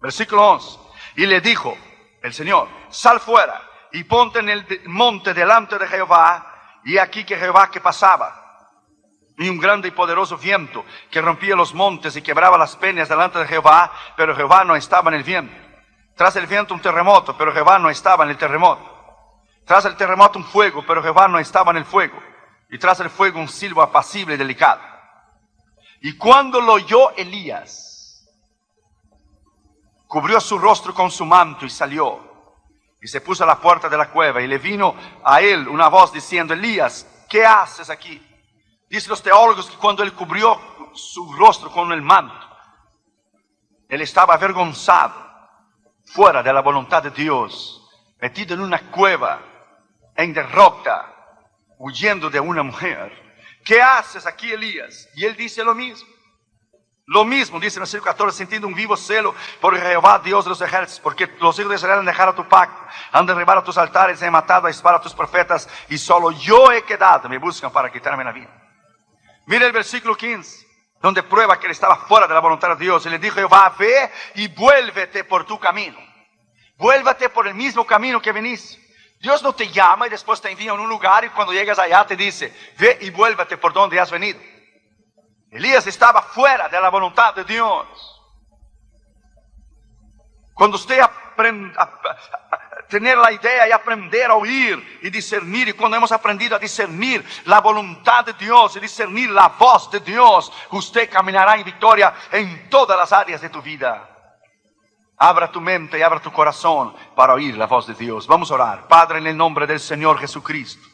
Versículo 11. Y le dijo el Señor: sal fuera y ponte en el monte delante de Jehová. Y aquí que Jehová que pasaba, y un grande y poderoso viento que rompía los montes y quebraba las peñas delante de Jehová, pero Jehová no estaba en el viento. Tras el viento un terremoto, pero Jehová no estaba en el terremoto. Tras el terremoto un fuego, pero Jehová no estaba en el fuego. Y tras el fuego un silbo apacible y delicado. Y cuando lo oyó Elías, cubrió su rostro con su manto y salió. Y se puso a la puerta de la cueva, y le vino a él una voz diciendo: Elías, ¿qué haces aquí? Dicen los teólogos que cuando él cubrió su rostro con el manto, él estaba avergonzado, fuera de la voluntad de Dios, metido en una cueva, en derrota, huyendo de una mujer. ¿Qué haces aquí, Elías? Y él dice lo mismo. Lo mismo dice en el versículo 14: sintiendo un vivo celo por Jehová, Dios de los ejércitos, porque los hijos de Israel han dejado tu pacto, han derribado tus altares, han matado a espada a tus profetas, y solo yo he quedado, me buscan para quitarme la vida. Mira el versículo 15, donde prueba que él estaba fuera de la voluntad de Dios. Y le dijo Jehová: ve y vuélvete por tu camino. Vuélvete por el mismo camino que veniste. Dios no te llama y después te envía en un lugar, y cuando llegas allá te dice: ve y vuélvete por donde has venido. Elías estaba fuera de la voluntad de Dios. Cuando usted aprende a tener la idea y aprender a oír y discernir, y cuando hemos aprendido a discernir la voluntad de Dios y discernir la voz de Dios, usted caminará en victoria en todas las áreas de tu vida. Abra tu mente y abra tu corazón para oír la voz de Dios. Vamos a orar. Padre, en el nombre del Señor Jesucristo,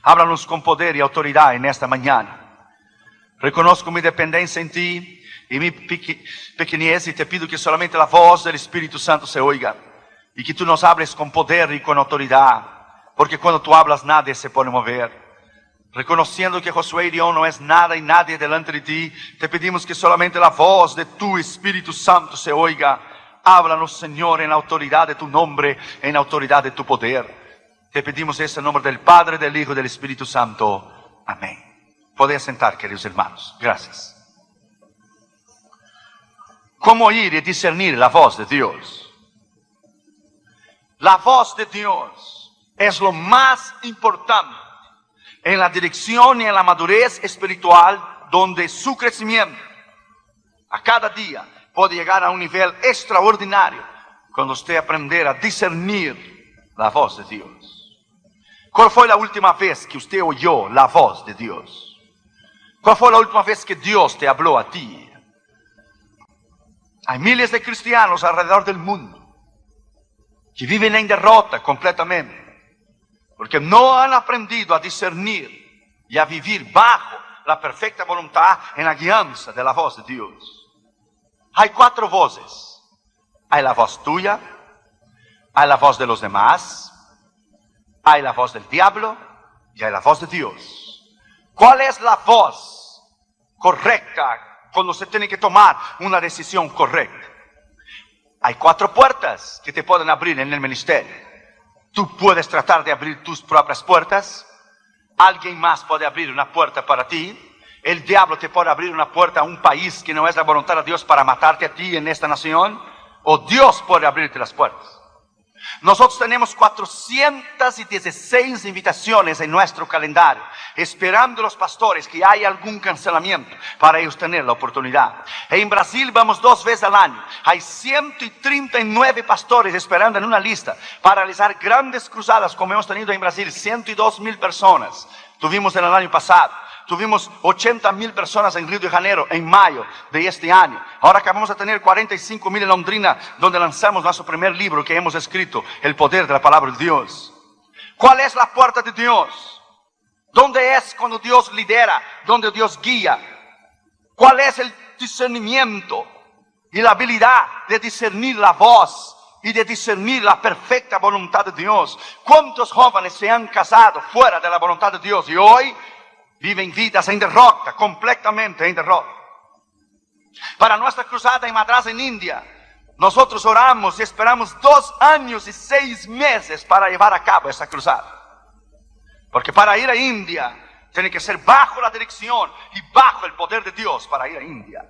háblanos con poder y autoridad en esta mañana. Reconozco mi dependencia en ti y mi pequeñez, y te pido que solamente la voz del Espíritu Santo se oiga, y que tú nos hables con poder y con autoridad, porque cuando tú hablas nadie se puede mover. Reconociendo que Josué y yo no es nada y nadie delante de ti, te pedimos que solamente la voz de tu Espíritu Santo se oiga. Háblanos, Señor, en la autoridad de tu nombre, en la autoridad de tu poder. Te pedimos eso en nombre del Padre, del Hijo y del Espíritu Santo. Amén. Podéis sentar, queridos hermanos. Gracias. ¿Cómo oír y discernir la voz de Dios? La voz de Dios es lo más importante en la dirección y en la madurez espiritual, donde su crecimiento a cada día puede llegar a un nivel extraordinario cuando usted aprender a discernir la voz de Dios. ¿Cuál fue la última vez que usted oyó la voz de Dios? ¿Cuál fue la última vez que Dios te habló a ti? Hay miles de cristianos alrededor del mundo que viven en derrota completamente, porque no han aprendido a discernir y a vivir bajo la perfecta voluntad en la guianza de la voz de Dios. Hay 4 voces. Hay la voz tuya, hay la voz de los demás, hay la voz del diablo y hay la voz de Dios. ¿Cuál es la voz correcta cuando se tiene que tomar una decisión correcta? Hay 4 puertas que te pueden abrir en el ministerio. Tú puedes tratar de abrir tus propias puertas. Alguien más puede abrir una puerta para ti. El diablo te puede abrir una puerta a un país que no es la voluntad de Dios para matarte a ti en esta nación. O Dios puede abrirte las puertas. Nosotros tenemos 416 invitaciones en nuestro calendario, esperando los pastores que haya algún cancelamiento para ellos tener la oportunidad. En Brasil vamos 2 veces al año. Hay 139 pastores esperando en una lista para realizar grandes cruzadas como hemos tenido en Brasil. 102,000 personas tuvimos en el año pasado. Tuvimos 80,000 personas en Río de Janeiro en mayo de este año. Ahora acabamos de tener 45,000 en Londrina, donde lanzamos nuestro primer libro que hemos escrito, El poder de la palabra de Dios. ¿Cuál es la puerta de Dios? ¿Dónde es cuando Dios lidera? ¿Dónde Dios guía? ¿Cuál es el discernimiento y la habilidad de discernir la voz y de discernir la perfecta voluntad de Dios? ¿Cuántos jóvenes se han casado fuera de la voluntad de Dios y hoy viven vidas en derrota, completamente en derrota? Para nuestra cruzada en Madras, en India, nosotros oramos y esperamos 2 años y 6 meses para llevar a cabo esa cruzada. Porque para ir a India, tiene que ser bajo la dirección y bajo el poder de Dios para ir a India.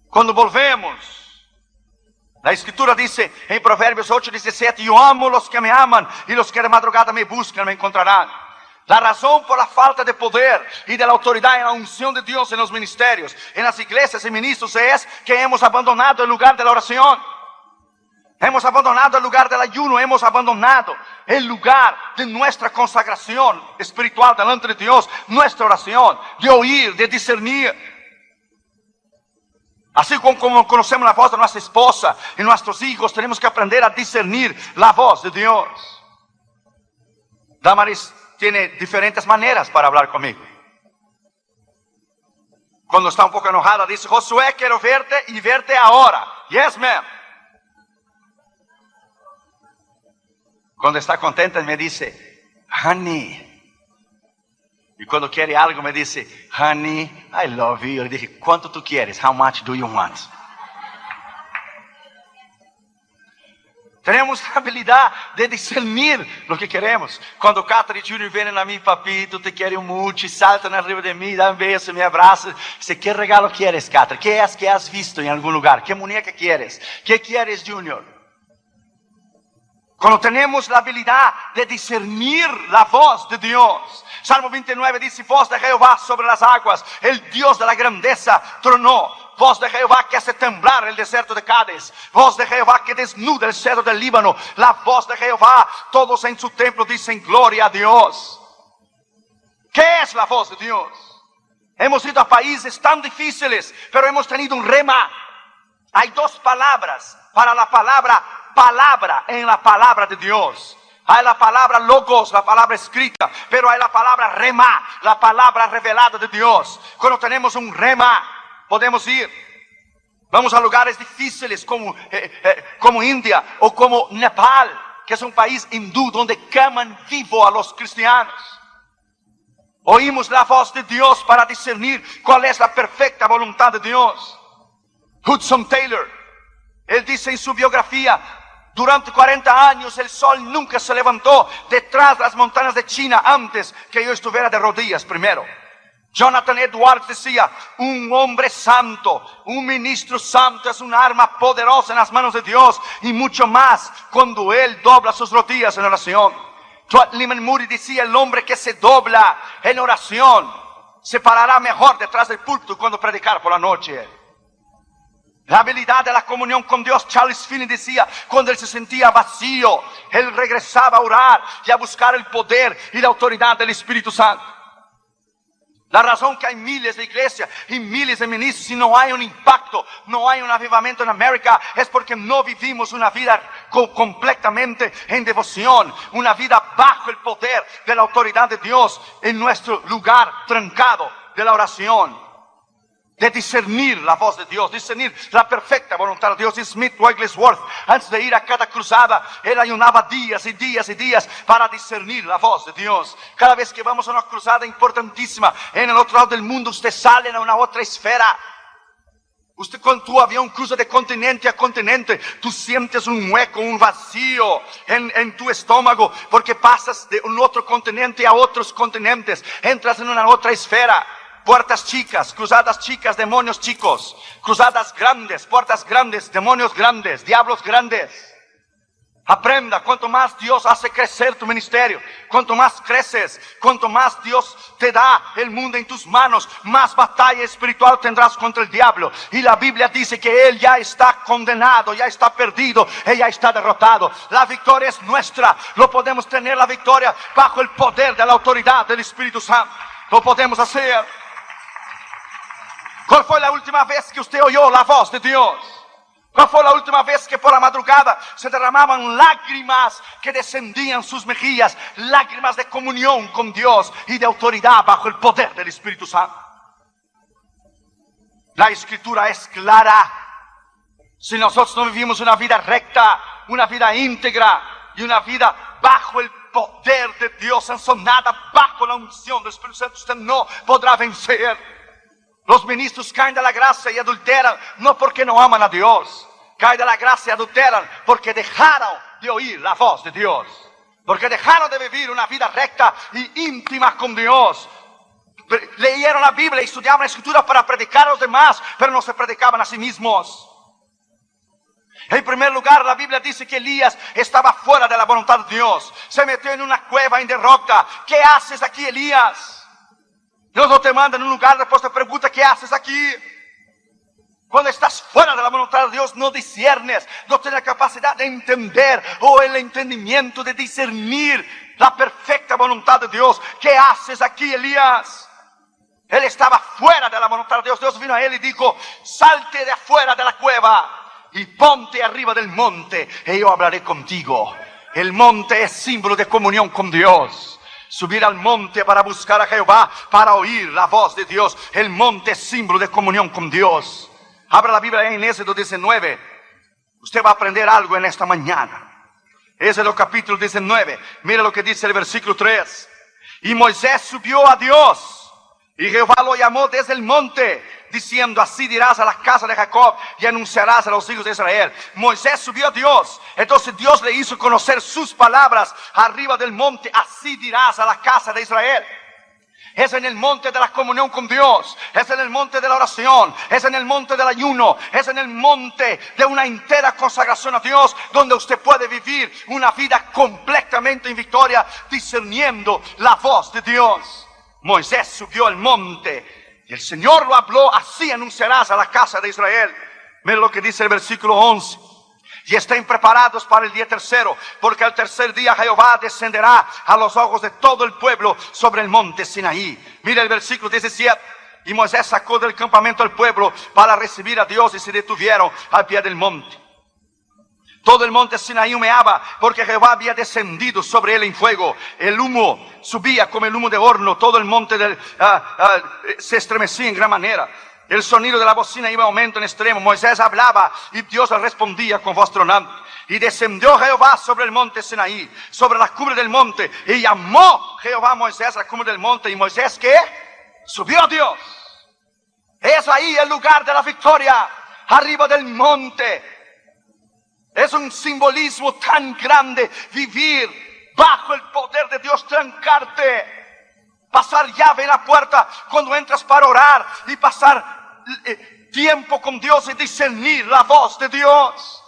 Cuando volvemos, La escritura dice en Proverbios 8:17, yo amo los que me aman y los que de madrugada me buscan me encontrarán. La razón por la falta de poder y de la autoridad en la unción de Dios en los ministerios, en las iglesias y ministros es que hemos abandonado el lugar de la oración. Hemos abandonado el lugar del ayuno, hemos abandonado el lugar de nuestra consagración espiritual delante de Dios, nuestra oración, de oír, de discernir. Así como conocemos la voz de nuestra esposa y nuestros hijos, tenemos que aprender a discernir la voz de Dios. Damaris tiene diferentes maneras para hablar conmigo. Cuando está un poco enojada, dice, Josué, quiero verte y verte ahora. Yes, ma'am. Cuando está contenta, me dice, honey. Y cuando quiere algo, me dice, honey, I love you. Yo le dije, ¿cuánto tú quieres? How much do you want? Tenemos la habilidad de discernir lo que queremos. Cuando Catherine Jr. vienen a mí, papito, te quiero mucho, y saltan arriba de mí, dan un beso, me abrazan. Dice, ¿qué regalo quieres, Catherine? ¿Qué es que has visto en algún lugar? ¿Qué muñeca quieres? ¿Qué quieres, Junior? Cuando tenemos la habilidad de discernir la voz de Dios. Salmo 29 dice, voz de Jehová sobre las aguas, el Dios de la grandeza tronó. Voz de Jehová que hace temblar el desierto de Cádiz. Voz de Jehová que desnuda el cedro del Líbano. La voz de Jehová, todos en su templo dicen gloria a Dios. ¿Qué es la voz de Dios? Hemos ido a países tan difíciles, pero hemos tenido un rema. Hay dos palabras para la palabra en la palabra de Dios. Hay la palabra logos, la palabra escrita, pero hay la palabra rema, la palabra revelada de Dios. Cuando tenemos un rema, podemos ir. Vamos a lugares difíciles como India o como Nepal, que es un país hindú donde queman vivo a los cristianos. Oímos la voz de Dios para discernir cuál es la perfecta voluntad de Dios. Hudson Taylor, él dice en su biografía, durante 40 años el sol nunca se levantó detrás de las montañas de China antes que yo estuviera de rodillas primero. Jonathan Edwards decía, un hombre santo, un ministro santo es un arma poderosa en las manos de Dios y mucho más cuando él dobla sus rodillas en oración. Lyman Moody decía, el hombre que se dobla en oración se parará mejor detrás del púlpito cuando predicar por la noche. La habilidad de la comunión con Dios, Charles Finney decía, cuando él se sentía vacío, él regresaba a orar y a buscar el poder y la autoridad del Espíritu Santo. La razón que hay miles de iglesias y miles de ministros y no hay un impacto, no hay un avivamiento en América, es porque no vivimos una vida completamente en devoción, una vida bajo el poder de la autoridad de Dios en nuestro lugar trancado de la oración. De discernir la voz de Dios, discernir la perfecta voluntad de Dios. Y Smith Wigglesworth, antes de ir a cada cruzada, él ayunaba días y días y días para discernir la voz de Dios. Cada vez que vamos a una cruzada importantísima en el otro lado del mundo, usted sale a una otra esfera. Usted con tu avión cruza de continente a continente, tú sientes un hueco, un vacío en tu estómago, porque pasas de un otro continente a otros continentes, entras en una otra esfera. Puertas chicas, cruzadas chicas, demonios chicos. Cruzadas grandes, puertas grandes, demonios grandes, diablos grandes. Aprenda, cuanto más Dios hace crecer tu ministerio, cuanto más creces, cuanto más Dios te da el mundo en tus manos, más batalla espiritual tendrás contra el diablo. Y la Biblia dice que él ya está condenado, ya está perdido, él ya está derrotado. La victoria es nuestra, lo podemos tener la victoria bajo el poder de la autoridad del Espíritu Santo. Lo podemos hacer. ¿Cuál fue la última vez que usted oyó la voz de Dios? ¿Cuál fue la última vez que por la madrugada se derramaban lágrimas que descendían sus mejillas? Lágrimas de comunión con Dios y de autoridad bajo el poder del Espíritu Santo. La Escritura es clara. Si nosotros no vivimos una vida recta, una vida íntegra y una vida bajo el poder de Dios, sazonada bajo la unción del Espíritu Santo, usted no podrá vencer. Los ministros caen de la gracia y adulteran, no porque no aman a Dios. Caen de la gracia y adulteran porque dejaron de oír la voz de Dios. Porque dejaron de vivir una vida recta y íntima con Dios. Leyeron la Biblia y estudiaban la Escritura para predicar a los demás, pero no se predicaban a sí mismos. En primer lugar, la Biblia dice que Elías estaba fuera de la voluntad de Dios. Se metió en una cueva en derrota. ¿Qué haces aquí, Elías? Dios no te manda en un lugar, después te pregunta, ¿qué haces aquí? Cuando estás fuera de la voluntad de Dios, no discernes, no tienes la capacidad de entender o el entendimiento de discernir la perfecta voluntad de Dios. ¿Qué haces aquí, Elías? Él estaba fuera de la voluntad de Dios. Dios vino a él y dijo, salte de afuera de la cueva y ponte arriba del monte y yo hablaré contigo. El monte es símbolo de comunión con Dios. Subir al monte para buscar a Jehová, para oír la voz de Dios. El monte es símbolo de comunión con Dios. Abra la Biblia en Éxodo 19. Usted va a aprender algo en esta mañana. Éxodo capítulo 19. Mira lo que dice el versículo 3. Y Moisés subió a Dios, y Jehová lo llamó desde el monte, diciendo, así dirás a la casa de Jacob y anunciarás a los hijos de Israel. Moisés subió a Dios, entonces Dios le hizo conocer sus palabras arriba del monte. Así dirás a la casa de Israel. Es en el monte de la comunión con Dios, es en el monte de la oración, es en el monte del ayuno, es en el monte de una entera consagración a Dios, donde usted puede vivir una vida completamente en victoria, discerniendo la voz de Dios. Moisés subió al monte y el Señor lo habló, así anunciarás a la casa de Israel. Mira lo que dice el versículo 11. Y estén preparados para el día tercero, porque al tercer día Jehová descenderá a los ojos de todo el pueblo sobre el monte Sinaí. Mira el versículo 17. Y Moisés sacó del campamento al pueblo para recibir a Dios y se detuvieron al pie del monte. Todo el monte Sinaí humeaba, porque Jehová había descendido sobre él en fuego. El humo subía como el humo de horno. Todo el monte se estremecía en gran manera. El sonido de la bocina iba en aumento en extremo. Moisés hablaba y Dios le respondía con voz tronante. Y descendió Jehová sobre el monte Sinaí, sobre la cumbre del monte. Y llamó Jehová a Moisés a la cumbre del monte. ¿Y Moisés qué? Subió a Dios. Es ahí el lugar de la victoria, arriba del monte. Es un simbolismo tan grande, vivir bajo el poder de Dios, trancarte, pasar llave en la puerta cuando entras para orar y pasar tiempo con Dios y discernir la voz de Dios.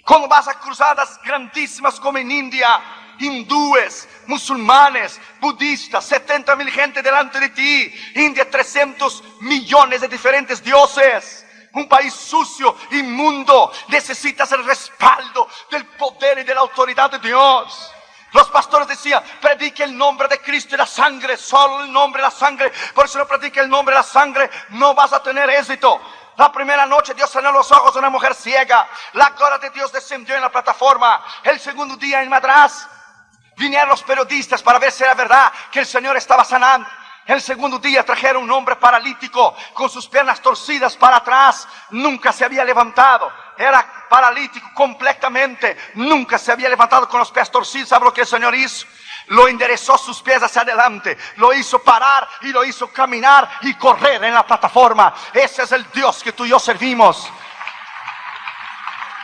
Cuando vas a cruzadas grandísimas como en India, hindúes, musulmanes, budistas, 70,000 gente delante de ti. India, 300 millones de diferentes dioses. Un país sucio, inmundo. Necesitas el respaldo del poder y de la autoridad de Dios. Los pastores decían, predique el nombre de Cristo y la sangre, solo el nombre y la sangre. Por eso no predique el nombre y la sangre, no vas a tener éxito. La primera noche Dios sanó los ojos de una mujer ciega. La gloria de Dios descendió en la plataforma. El segundo día en Madras vinieron los periodistas para ver si era verdad que el Señor estaba sanando. El segundo día trajeron un hombre paralítico con sus piernas torcidas para atrás. Nunca se había levantado. Era paralítico completamente. Nunca se había levantado con los pies torcidos. ¿Sabe lo que el Señor hizo? Lo enderezó sus pies hacia adelante. Lo hizo parar y lo hizo caminar y correr en la plataforma. Ese es el Dios que tú y yo servimos.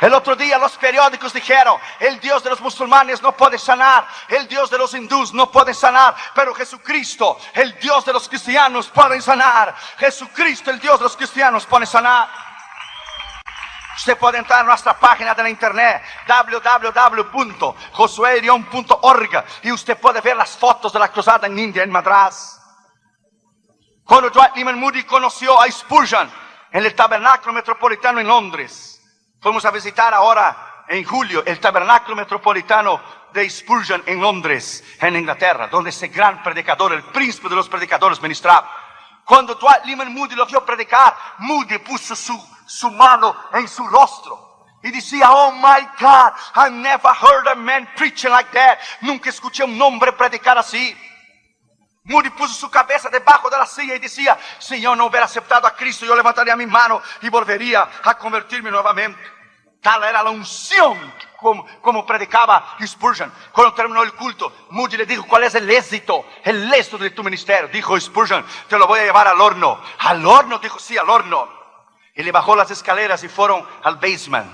El otro día los periódicos dijeron, el Dios de los musulmanes no puede sanar, el Dios de los hindús no puede sanar, pero Jesucristo, el Dios de los cristianos, puede sanar. Jesucristo, el Dios de los cristianos, puede sanar. Usted puede entrar a nuestra página de la internet, www.josuerion.org, y usted puede ver las fotos de la cruzada en India, en Madras. Cuando Dwight Lyman Moody conoció a Spurgeon en el Tabernáculo Metropolitano en Londres, fuimos a visitar ahora en julio el Tabernáculo Metropolitano de Spurgeon en Londres, en Inglaterra, donde ese gran predicador, el príncipe de los predicadores, ministraba. Cuando Dwight Lyman Moody lo vio predicar, Moody puso su mano en su rostro y decía, oh my God, I never heard a man preaching like that. Nunca escuché un hombre predicar así. Moody puso su cabeza debajo de la silla y decía, si yo no hubiera aceptado a Cristo, yo levantaría mi mano y volvería a convertirme nuevamente. Tal era la unción como predicaba Spurgeon. Cuando terminó el culto, Moody le dijo, ¿cuál es el éxito de tu ministerio? Dijo Spurgeon, te lo voy a llevar al horno. ¿Al horno? Dijo, sí, al horno. Y le bajó las escaleras y fueron al basement.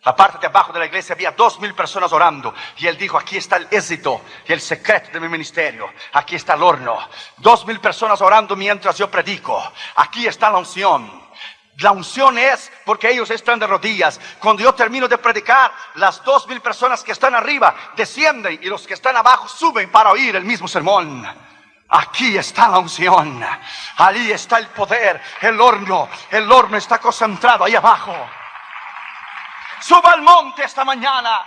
La parte de abajo de la iglesia había 2,000 personas orando. Y él dijo, aquí está el éxito y el secreto de mi ministerio. Aquí está el horno. 2,000 personas orando mientras yo predico. Aquí está la unción. La unción es porque ellos están de rodillas. Cuando yo termino de predicar, las 2,000 personas que están arriba descienden y los que están abajo suben para oír el mismo sermón. Aquí está la unción, allí está el poder. El horno está concentrado ahí abajo. Suba al monte esta mañana.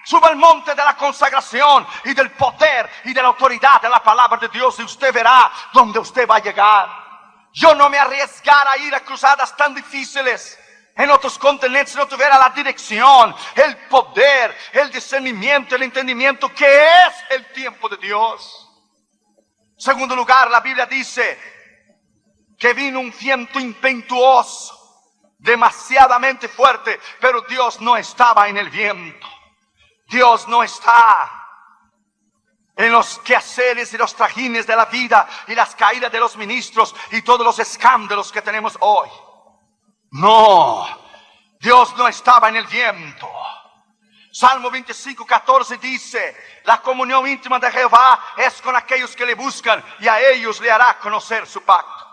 Suba al monte de la consagración y del poder y de la autoridad de la palabra de Dios, y usted verá dónde usted va a llegar. Yo no me arriesgara a ir a cruzadas tan difíciles en otros continentes si no tuviera la dirección, el poder, el discernimiento, el entendimiento que es el tiempo de Dios. En segundo lugar, la Biblia dice que vino un viento impetuoso, demasiadamente fuerte, pero Dios no estaba en el viento. Dios no está en los quehaceres y los trajines de la vida y las caídas de los ministros y todos los escándalos que tenemos hoy. No, Dios no estaba en el viento. Salmo 25:14 dice: la comunión íntima de Jehová es con aquellos que le buscan, y a ellos le hará conocer su pacto.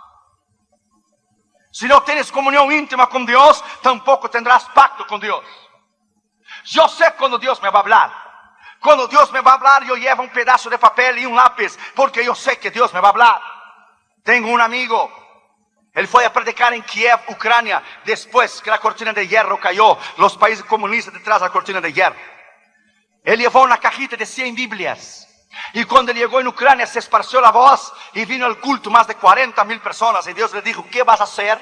Si no tienes comunión íntima con Dios, tampoco tendrás pacto con Dios. Yo sé cuando Dios me va a hablar. Cuando Dios me va a hablar, yo llevo un pedazo de papel y un lápiz, porque yo sé que Dios me va a hablar. Tengo un amigo, él fue a predicar en Kiev, Ucrania, después que la cortina de hierro cayó, los países comunistas detrás de la cortina de hierro. Él llevó una cajita de 100 Biblias, y cuando llegó en Ucrania se esparció la voz, y vino al culto más de 40,000 personas, y Dios le dijo: ¿qué vas a hacer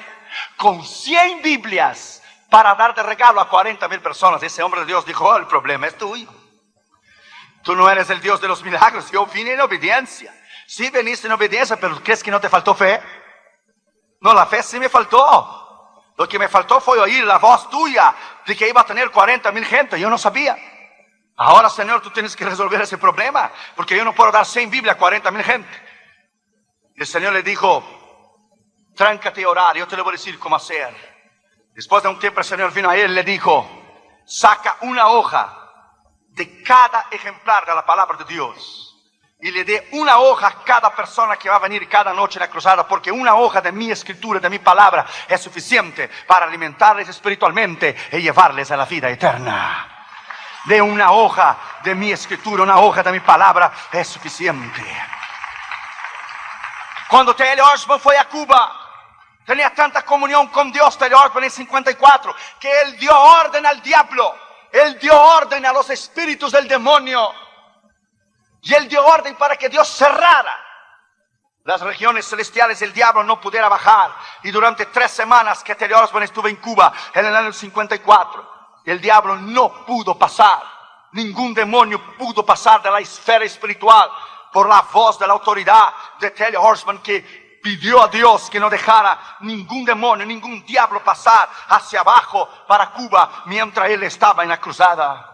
con 100 Biblias para dar de regalo a 40,000 personas? Ese hombre de Dios dijo: oh, el problema es tuyo. Tú no eres el Dios de los milagros. Yo vine en obediencia. Sí viniste en obediencia, pero ¿crees que no te faltó fe? No, la fe sí me faltó. Lo que me faltó fue oír la voz tuya de que iba a tener 40,000 gente. Yo no sabía. Ahora, Señor, tú tienes que resolver ese problema, porque yo no puedo dar 100 Biblias a 40,000 gente. El Señor le dijo: tráncate a orar, yo te lo voy a decir cómo hacer. Después de un tiempo el Señor vino a él y le dijo: saca una hoja de cada ejemplar de la palabra de Dios, y le dé una hoja a cada persona que va a venir cada noche en la cruzada, porque una hoja de mi escritura, de mi palabra, es suficiente para alimentarles espiritualmente y llevarles a la vida eterna. De una hoja de mi escritura, una hoja de mi palabra es suficiente. Cuando T.L. Osborne fue a Cuba, tenía tanta comunión con Dios, T.L. Osborne en 54, que él dio orden al diablo. Él dio orden a los espíritus del demonio. Y él dio orden para que Dios cerrara las regiones celestiales y el diablo no pudiera bajar. Y durante 3 semanas que T.L. Osborne estuvo en Cuba, en el año 54, el diablo no pudo pasar. Ningún demonio pudo pasar de la esfera espiritual por la voz de la autoridad de T.L. Osborne, que pidió a Dios que no dejara ningún demonio, ningún diablo pasar hacia abajo para Cuba mientras él estaba en la cruzada.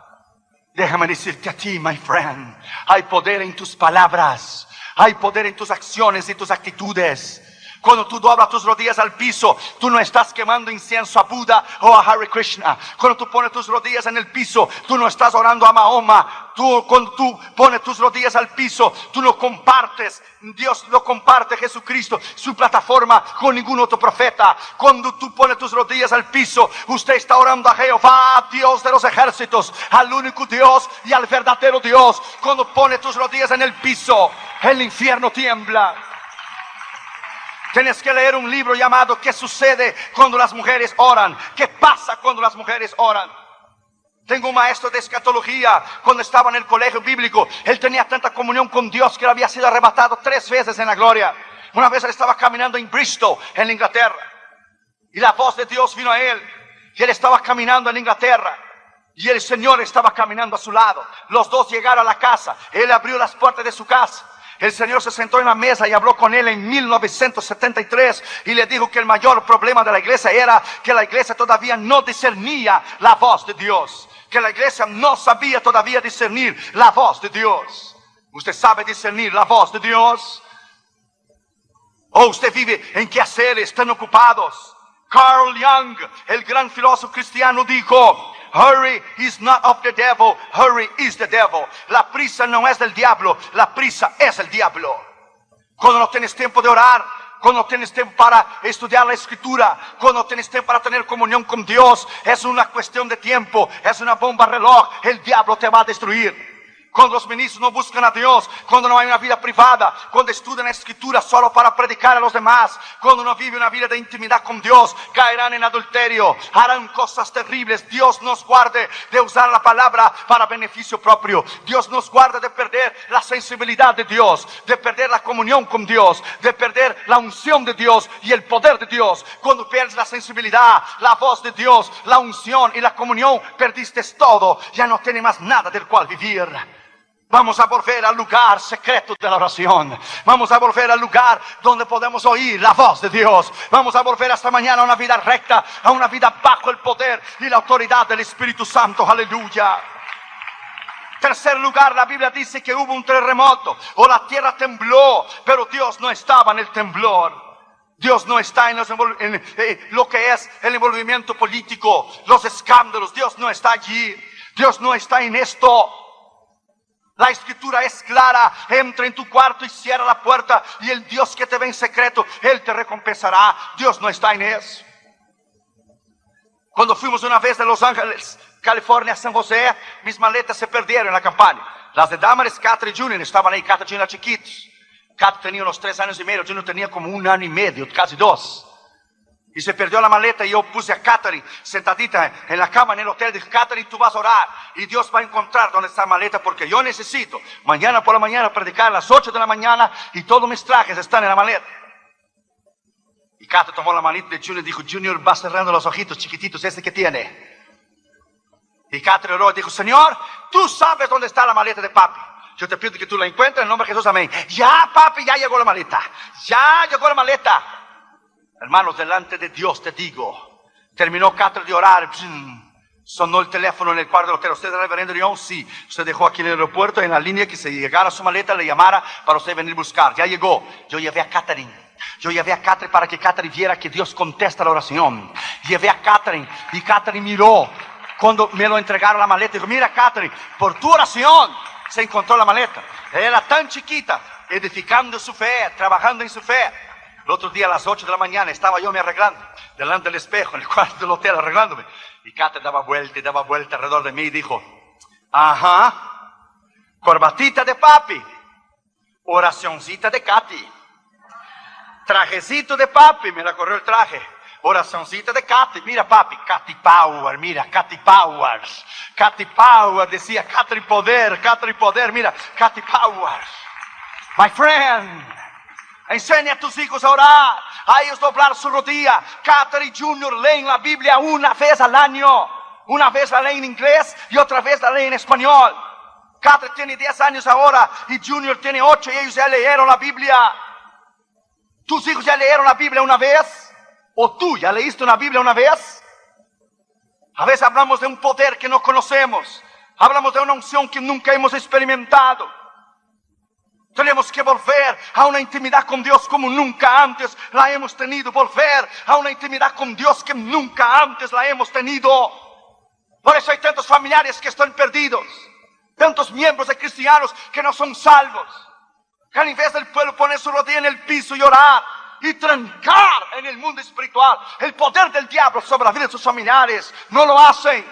Déjame decirte a ti, my friend, hay poder en tus palabras, hay poder en tus acciones y tus actitudes. Cuando tú doblas tus rodillas al piso, tú no estás quemando incienso a Buda o a Hare Krishna. Cuando tú pones tus rodillas en el piso, tú no estás orando a Mahoma. Cuando tú pones tus rodillas al piso, tú no compartes, Dios no comparte Jesucristo, su plataforma, con ningún otro profeta. Cuando tú pones tus rodillas al piso, usted está orando a Jehová, Dios de los ejércitos, al único Dios y al verdadero Dios. Cuando pones tus rodillas en el piso, el infierno tiembla. Tienes que leer un libro llamado ¿Qué sucede cuando las mujeres oran? ¿Qué pasa cuando las mujeres oran? Tengo un maestro de escatología. Cuando estaba en el colegio bíblico, él tenía tanta comunión con Dios que él había sido arrebatado 3 veces en la gloria. Una vez él estaba caminando en Bristol, en Inglaterra, y la voz de Dios vino a él, y él estaba caminando en Inglaterra, y el Señor estaba caminando a su lado. Los dos llegaron a la casa. Él abrió las puertas de su casa. El Señor se sentó en la mesa y habló con él en 1973 y le dijo que el mayor problema de la iglesia era que la iglesia todavía no discernía la voz de Dios, que la iglesia no sabía todavía discernir la voz de Dios. ¿Usted sabe discernir la voz de Dios? ¿O usted vive en quehaceres tan ocupados? Carl Jung, el gran filósofo cristiano, dijo: hurry is not of the devil, hurry is the devil. La prisa no es del diablo, la prisa es el diablo. Cuando no tienes tiempo de orar, cuando tienes tiempo para estudiar la Escritura, cuando tienes tiempo para tener comunión con Dios. Es una cuestión de tiempo, es una bomba reloj. El diablo te va a destruir. Cuando los ministros no buscan a Dios, cuando no hay una vida privada, cuando estudian la Escritura solo para predicar a los demás, cuando no vive una vida de intimidad con Dios, caerán en adulterio, harán cosas terribles. Dios nos guarde de usar la palabra para beneficio propio. Dios nos guarde de perder la sensibilidad de Dios, de perder la comunión con Dios, de perder la unción de Dios y el poder de Dios. Cuando pierdes la sensibilidad, la voz de Dios, la unción y la comunión, perdiste todo. Ya no tienes más nada del cual vivir. Vamos a volver al lugar secreto de la oración. Vamos a volver al lugar donde podemos oír la voz de Dios. Vamos a volver esta mañana a una vida recta, a una vida bajo el poder y la autoridad del Espíritu Santo. Aleluya. Tercer lugar, la Biblia dice que hubo un terremoto o la tierra tembló, pero Dios no estaba en el temblor. Dios no está en lo que es el envolvimiento político, los escándalos. Dios no está allí. Dios no está en esto. La Escritura es clara. Entra en tu cuarto y cierra la puerta, y el Dios que te ve en secreto, Él te recompensará. Dios no está en eso. Cuando fuimos una vez de Los Ángeles, California, a San José, mis maletas se perdieron en la campaña. Las de Damaris, Catherine y Junior estaban ahí. Catherine era chiquitos. Catherine tenía unos 3 años y medio, Junior tenía como 1 año y medio, casi 2. Y se perdió la maleta, y yo puse a Catherine sentadita en la cama en el hotel. Dije: Catherine, tú vas a orar y Dios va a encontrar dónde está la maleta, porque yo necesito mañana por la mañana predicar a las 8 de la mañana y todos mis trajes están en la maleta. Y Catherine tomó la manita de Junior y dijo: Junior, va cerrando los ojitos chiquititos, ese que tiene. Y Catherine oró y dijo: Señor, tú sabes dónde está la maleta de papi. Yo te pido que tú la encuentres en el nombre de Jesús, amén. Ya, papi, ya llegó la maleta. Ya llegó la maleta. Hermanos, delante de Dios te digo, terminó Catherine de orar, sonó el teléfono en el cuarto del hotel. ¿Usted es el reverendo León? Sí. Usted dejó aquí en el aeropuerto, en la línea, que se llegara su maleta, le llamara para usted venir a buscar. Ya llegó. Yo llevé a Catherine. Para que Catherine viera que Dios contesta la oración. Llevé a Catherine y Catherine miró. Cuando me lo entregaron la maleta, dijo: mira, Catherine, por tu oración se encontró la maleta. Era tan chiquita, edificando su fe, trabajando en su fe. El otro día a las 8 de la mañana estaba yo me arreglando delante del espejo en el cuarto del hotel, arreglándome. Y Catherine daba vuelta alrededor de mí y dijo: ajá, corbatita de papi, oracioncita de Katy, trajecito de papi, me la corrió el traje, oracioncita de Katy. Mira, papi, Katy Power, mira, Katy Power. Katy Power, decía Katy Poder, mira, Katy Power. My friend, enseña a tus hijos a orar, a ellos doblar su rodilla. Catherine y Junior leen la Biblia una vez al año. Una vez la leen en inglés y otra vez la leen en español. Catherine tiene 10 años ahora y Junior tiene 8, y ellos ya leyeron la Biblia. ¿Tus hijos ya leyeron la Biblia una vez? ¿O tú ya leíste una Biblia una vez? A veces hablamos de un poder que no conocemos. Hablamos de una unción que nunca hemos experimentado. Tenemos que volver a una intimidad con Dios como nunca antes la hemos tenido. Volver a una intimidad con Dios que nunca antes la hemos tenido. Por eso hay tantos familiares que están perdidos. Tantos miembros de cristianos que no son salvos. Que en vez del pueblo poner su rodilla en el piso y orar y trancar en el mundo espiritual el poder del diablo sobre la vida de sus familiares, no lo hacen.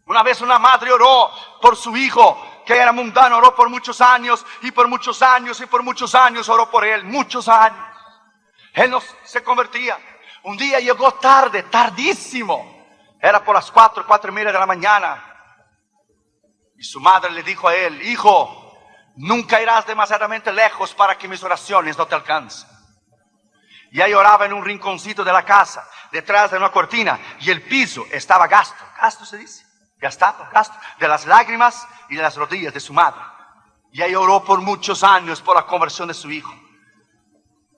Una vez una madre oró por su hijo, que era mundano, oró por muchos años, y por muchos años, y por muchos años oró por él, muchos años. Él no se convertía. Un día llegó tarde, tardísimo. Era por las 4:30 de la mañana. Y su madre le dijo a él: hijo, nunca irás demasiadamente lejos para que mis oraciones no te alcancen. Y ahí oraba en un rinconcito de la casa, detrás de una cortina, y el piso estaba gasto se dice, gasto, de las lágrimas y de las rodillas de su madre. Y ahí oró por muchos años por la conversión de su hijo.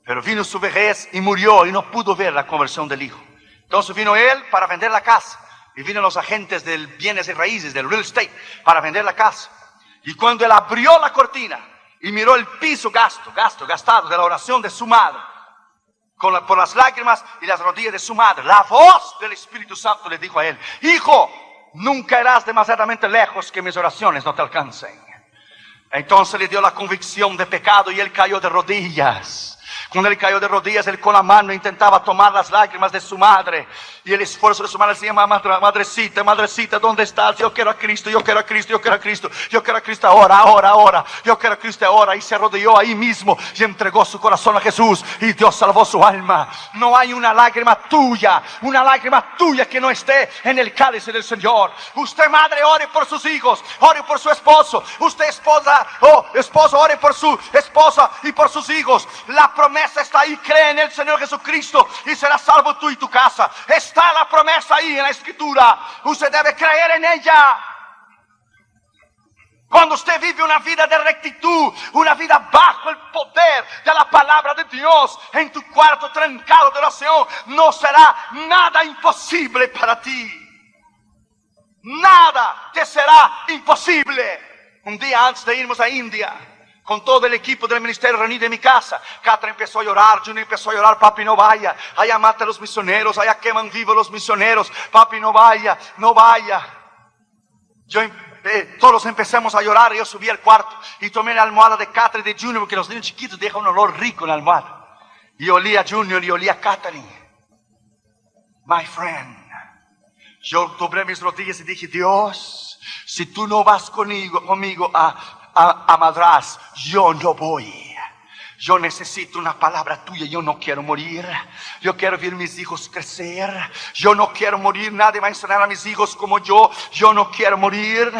Pero vino su vejez y murió, y no pudo ver la conversión del hijo. Entonces vino él para vender la casa, y vino los agentes del bienes y raíces, del real estate, para vender la casa. Y cuando él abrió la cortina y miró el piso gastado de la oración de su madre, por las lágrimas y las rodillas de su madre, la voz del Espíritu Santo le dijo a él: hijo, nunca irás demasiadamente lejos que mis oraciones no te alcancen. Entonces le dio la convicción de pecado y él cayó de rodillas. Cuando él cayó de rodillas, él con la mano intentaba tomar las lágrimas de su madre. Y el esfuerzo de su madre decía: madrecita, madrecita, ¿dónde estás? Yo quiero a Cristo, yo quiero a Cristo, yo quiero a Cristo. Yo quiero a Cristo ahora, ahora, ahora. Yo quiero a Cristo ahora. Y se arrodilló ahí mismo y entregó su corazón a Jesús. Y Dios salvó su alma. No hay una lágrima tuya que no esté en el cáliz del Señor. Usted, madre, ore por sus hijos, ore por su esposo. Usted, esposa, esposo, ore por su esposa y por sus hijos. La promesa está ahí. Cree en el Señor Jesucristo y serás salvo tú y tu casa. Está la promesa ahí en la Escritura. Usted debe creer en ella. Cuando usted vive una vida de rectitud, una vida bajo el poder de la palabra de Dios, en tu cuarto trancado de oración, no será nada imposible para ti. Nada te será imposible. Un día antes de irnos a India, con todo el equipo del ministerio reunido en mi casa, Catra empezó a llorar, Junior empezó a llorar: papi, no vaya, allá mata a los misioneros, allá queman vivos los misioneros, papi, no vaya, no vaya. Todos empezamos a llorar. Yo subí al cuarto y tomé la almohada de Catra y de Junior, porque los niños chiquitos dejan un olor rico en la almohada. Y olía a Junior y olía a Catherine. My friend, yo doblé mis rodillas y dije: Dios, si tú no vas conmigo a Madras, yo no voy. Yo necesito una palabra tuya. Yo no quiero morir. Yo quiero ver mis hijos crecer. Yo no quiero morir. Nadie va a enseñar a mis hijos como yo. Yo no quiero morir.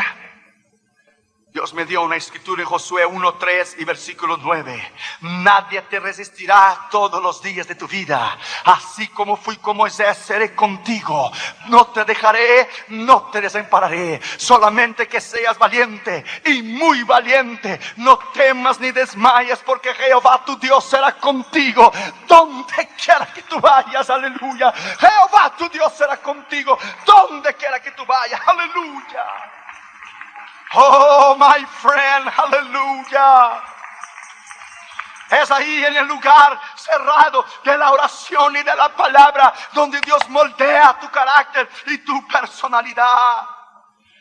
Dios me dio una escritura en Josué 1:3 y versículo 9. Nadie te resistirá todos los días de tu vida. Así como fui con Moisés, seré contigo. No te dejaré, no te desampararé. Solamente que seas valiente y muy valiente. No temas ni desmayes, porque Jehová tu Dios será contigo donde quiera que tú vayas. Aleluya. Jehová tu Dios será contigo donde quiera que tú vayas. Aleluya. Oh, my friend, aleluya. Es ahí en el lugar cerrado de la oración y de la palabra donde Dios moldea tu carácter y tu personalidad.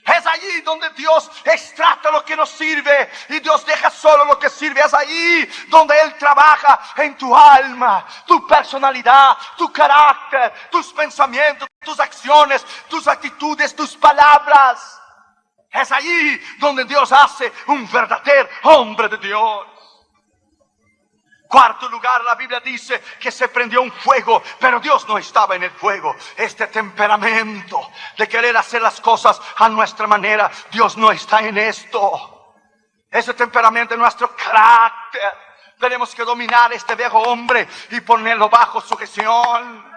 Es allí donde Dios extracta lo que nos sirve y Dios deja solo lo que sirve. Es allí donde Él trabaja en tu alma, tu personalidad, tu carácter, tus pensamientos, tus acciones, tus actitudes, tus palabras. Es allí donde Dios hace un verdadero hombre de Dios. Cuarto lugar, la Biblia dice que se prendió un fuego, pero Dios no estaba en el fuego. Este temperamento de querer hacer las cosas a nuestra manera, Dios no está en esto. Ese temperamento es nuestro carácter. Tenemos que dominar este viejo hombre y ponerlo bajo sujeción.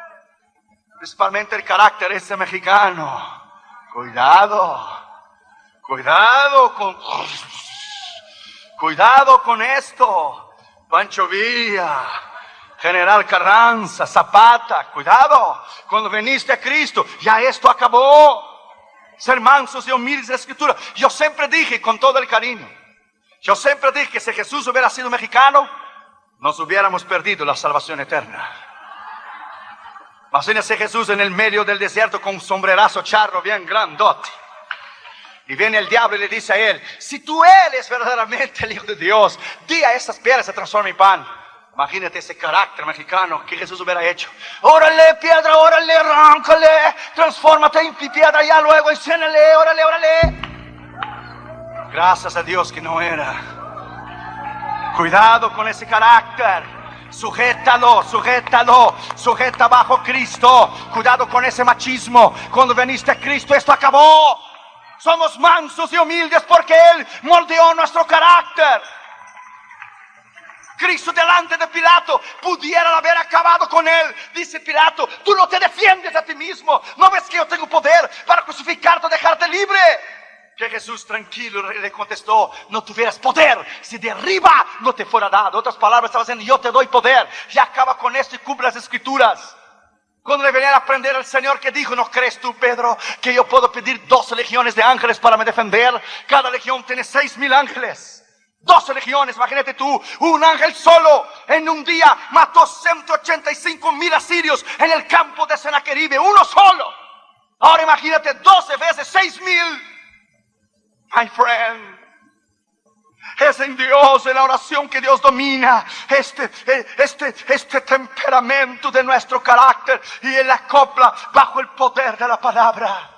Principalmente el carácter ese mexicano. Cuidado con esto. Pancho Villa, General Carranza, Zapata, cuidado. Cuando viniste a Cristo, ya esto acabó. Ser mansos y humildes de la Escritura. Yo siempre dije con todo el cariño, yo siempre dije que si Jesús hubiera sido mexicano, nos hubiéramos perdido la salvación eterna. Imagínese Jesús en el medio del desierto con un sombrerazo charro bien grandote. Y viene el diablo y le dice a él: si tú eres verdaderamente el Hijo de Dios, di a estas piedras se transformen en pan. Imagínate ese carácter mexicano que Jesús hubiera hecho. Órale, piedra, órale, arráncale, transfórmate en piedra, ya luego enciéndele, órale. Gracias a Dios que no era. Cuidado con ese carácter. Sujétalo, sujeta bajo Cristo. Cuidado con ese machismo. Cuando viniste a Cristo, esto acabó. Somos mansos y humildes porque Él moldeó nuestro carácter. Cristo delante de Pilato pudiera haber acabado con él. Dice Pilato: tú no te defiendes a ti mismo. ¿No ves que yo tengo poder para crucificarte o dejarte libre? Que Jesús tranquilo le contestó: no tuvieras poder si de arriba no te fuera dado. Otras palabras, estaba diciendo: yo te doy poder. Ya acaba con esto y cumple las Escrituras. Cuando le venía a aprender al Señor, que dijo: ¿no crees tú, Pedro, que yo puedo pedir 12 legiones de ángeles para me defender? Cada legión tiene 6,000 ángeles. 12 legiones, imagínate tú, un ángel solo en un día mató 185,000 asirios en el campo de Senaqueribe, uno solo. Ahora imagínate 12 veces 6,000. My friend, Es en Dios, en la oración, que Dios domina este temperamento de nuestro carácter y Él acopla bajo el poder de la palabra.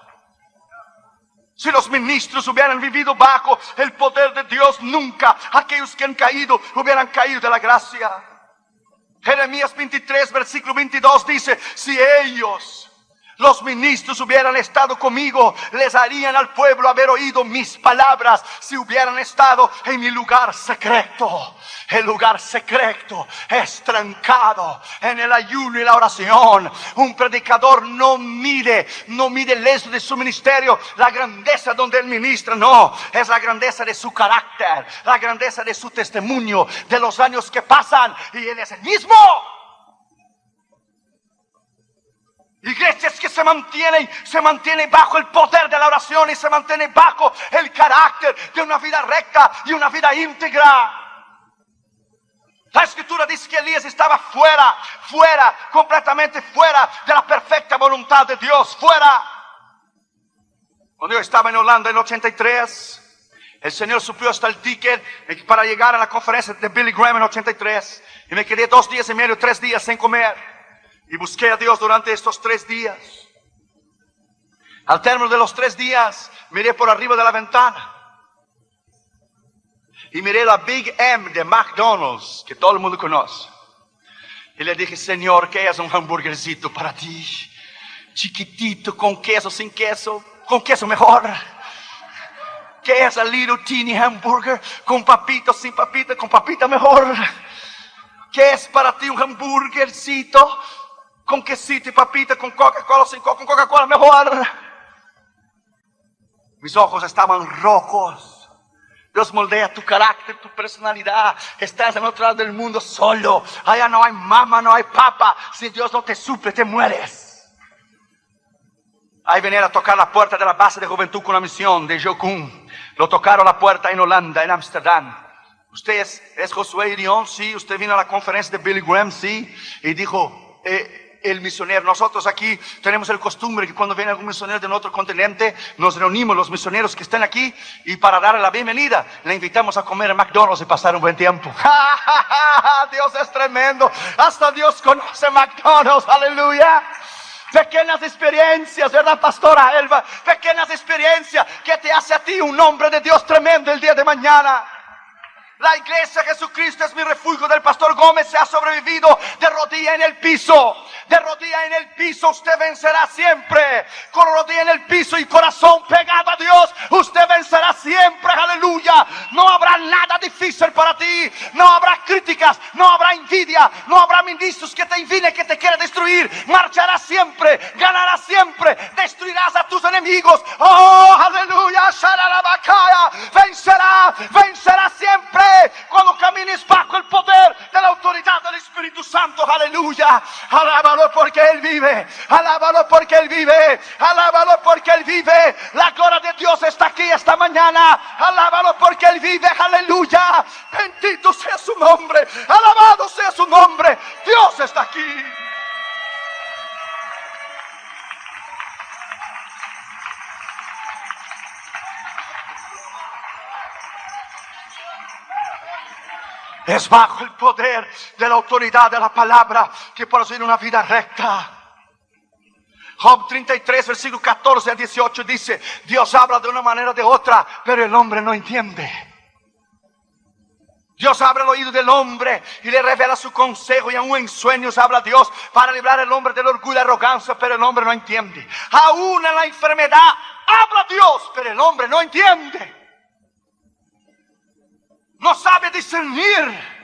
Si los ministros hubieran vivido bajo el poder de Dios, nunca aquellos que han caído hubieran caído de la gracia. Jeremías 23, versículo 22 dice: si ellos, los ministros, hubieran estado conmigo, les harían al pueblo haber oído mis palabras. Si hubieran estado en mi lugar secreto. El lugar secreto es trancado en el ayuno y la oración. Un predicador no mide el éxito de su ministerio, la grandeza donde él ministra. No, es la grandeza de su carácter, la grandeza de su testimonio, de los años que pasan, y él es el mismo. Iglesias que se mantienen bajo el poder de la oración y se mantienen bajo el carácter de una vida recta y una vida íntegra. La Escritura dice que Elías estaba fuera, completamente fuera de la perfecta voluntad de Dios, fuera. Cuando yo estaba en Holanda en 83, el Señor subió hasta el ticket para llegar a la conferencia de Billy Graham en 83, y me quedé 2 días y medio, 3 días sin comer, y busqué a Dios durante estos 3 días. Al término de los 3 días, miré por arriba de la ventana y miré la Big M de McDonald's, que todo el mundo conoce. Y le dije: Señor, ¿qué es un hamburguercito para ti? Chiquitito, con queso, sin queso, con queso mejor. ¿Qué es el little teeny hamburger? Con papito, sin papita, con papita mejor. ¿Qué es para ti un hamburguercito? Con quesito y papita, con Coca-Cola, sin con Coca-Cola mejor. Mis ojos estaban rojos. Dios moldea tu carácter, tu personalidad. Estás en otro lado del mundo solo. Allá no hay mamá, no hay papá. Si Dios no te suple, te mueres. Ahí venía a tocar la puerta de la base de juventud con la misión de Jocum. Lo tocaron la puerta en Holanda, en Ámsterdam. ¿Usted es Josué Irión? Sí. ¿Usted vino a la conferencia de Billy Graham? Sí. Y dijo: el misionero, nosotros aquí tenemos el costumbre que cuando viene algún misionero de otro continente, nos reunimos los misioneros que están aquí, y para darle la bienvenida le invitamos a comer en McDonald's y pasar un buen tiempo. Dios es tremendo. Hasta Dios conoce McDonald's. Aleluya. Pequeñas experiencias, ¿verdad, pastora Elba? Pequeñas experiencias que te hace a ti un hombre de Dios tremendo el día de mañana. La iglesia Jesucristo es mi refugio del pastor Gómez se ha sobrevivido de rodilla en el piso. De rodilla en el piso usted vencerá siempre. Con rodilla en el piso y corazón pegado a Dios, usted vencerá siempre. Aleluya. No habrá nada difícil para ti. No habrá críticas, no habrá envidia, no habrá ministros que te envidien, que te quieran destruir. Marcharás siempre, ganarás siempre, destruirás a tus enemigos. Oh, aleluya. Vencerá siempre. Cuando camines bajo el poder de la autoridad del Espíritu Santo. Aleluya. Alábalo porque Él vive. Alábalo porque Él vive. Alábalo porque Él vive. La gloria de Dios está aquí esta mañana. Alábalo porque Él vive. Aleluya. Bendito sea su nombre. Alabado sea su nombre. Dios está aquí. Es bajo el poder de la autoridad de la palabra que podemos vivir una vida recta. Job 33, versículo 14 a 18 dice: Dios habla de una manera o de otra, pero el hombre no entiende. Dios abre el oído del hombre y le revela su consejo, y aún en sueños habla Dios para librar al hombre del orgullo y la arrogancia, pero el hombre no entiende. Aún en la enfermedad habla Dios, pero el hombre no entiende. No sabe discernir.